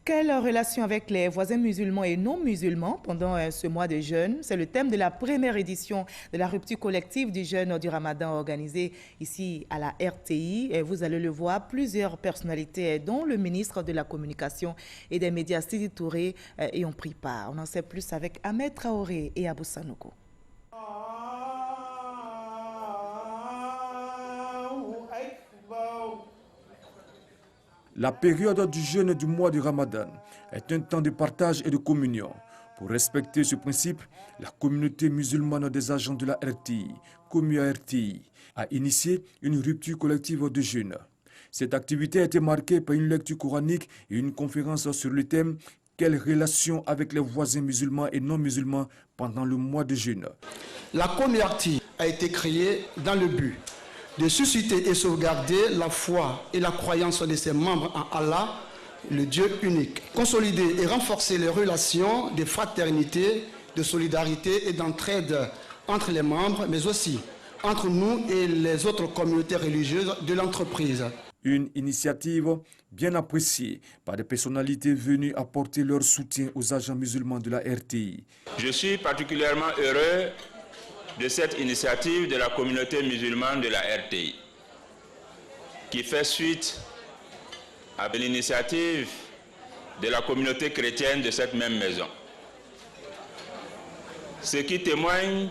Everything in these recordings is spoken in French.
Quelle relation avec les voisins musulmans et non musulmans pendant ce mois de jeûne? C'est le thème de la première édition de la rupture collective du jeûne du Ramadan organisée ici à la RTI. Et vous allez le voir, plusieurs personnalités, dont le ministre de la Communication et des Médias, Sidi Touré, y ont pris part. On en sait plus avec Ahmed Traoré et Abou Sanogo. La période du jeûne du mois du Ramadan est un temps de partage et de communion. Pour respecter ce principe, la communauté musulmane des agents de la RTI, Comia RTI, a initié une rupture collective de jeûne. Cette activité a été marquée par une lecture coranique et une conférence sur le thème « Quelle relation avec les voisins musulmans et non musulmans pendant le mois de jeûne ?» La Comia RTI a été créée dans le but de susciter et sauvegarder la foi et la croyance de ses membres en Allah, le Dieu unique. Consolider et renforcer les relations de fraternité, de solidarité et d'entraide entre les membres, mais aussi entre nous et les autres communautés religieuses de l'entreprise. Une initiative bien appréciée par des personnalités venues apporter leur soutien aux agents musulmans de la RTI. Je suis particulièrement heureux de cette initiative de la communauté musulmane de la RTI, qui fait suite à l'initiative de la communauté chrétienne de cette même maison. Ce qui témoigne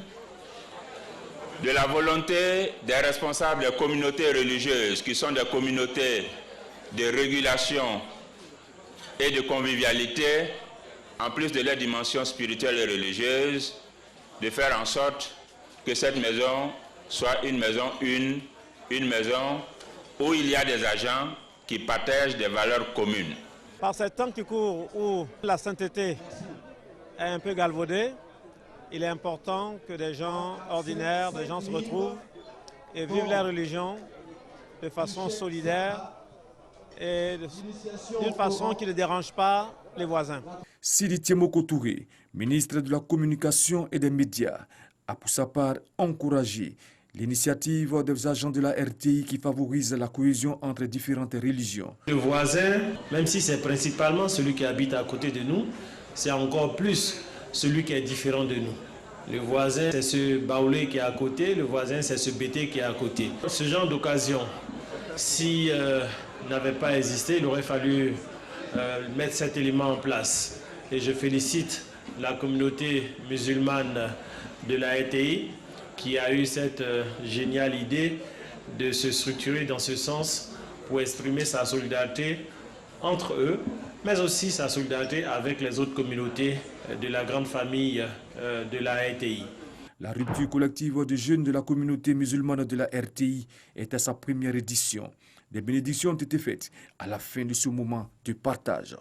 de la volonté des responsables des communautés religieuses, qui sont des communautés de régulation et de convivialité, en plus de leur dimension spirituelle et religieuse, de faire en sorte que cette maison soit une maison une maison où il y a des agents qui partagent des valeurs communes. Par ces temps qui courent où la sainteté est un peu galvaudée, il est important que des gens ordinaires, des gens se retrouvent et vivent la religion de façon solidaire et d'une façon qui ne dérange pas les voisins. Sidi Tiemoko Touré, ministre de la Communication et des Médias, a pour sa part encouragé l'initiative des agents de la RTI qui favorise la cohésion entre différentes religions. Le voisin, même si c'est principalement celui qui habite à côté de nous, c'est encore plus celui qui est différent de nous. Le voisin, c'est ce baoulé qui est à côté, le voisin, c'est ce bété qui est à côté. Ce genre d'occasion, si n'avait pas existé, il aurait fallu mettre cet élément en place. Et je félicite la communauté musulmane de la RTI qui a eu cette géniale idée de se structurer dans ce sens pour exprimer sa solidarité entre eux, mais aussi sa solidarité avec les autres communautés de la grande famille de la RTI. La rupture collective des jeunes de la communauté musulmane de la RTI est à sa première édition. Des bénédictions ont été faites à la fin de ce moment de partage.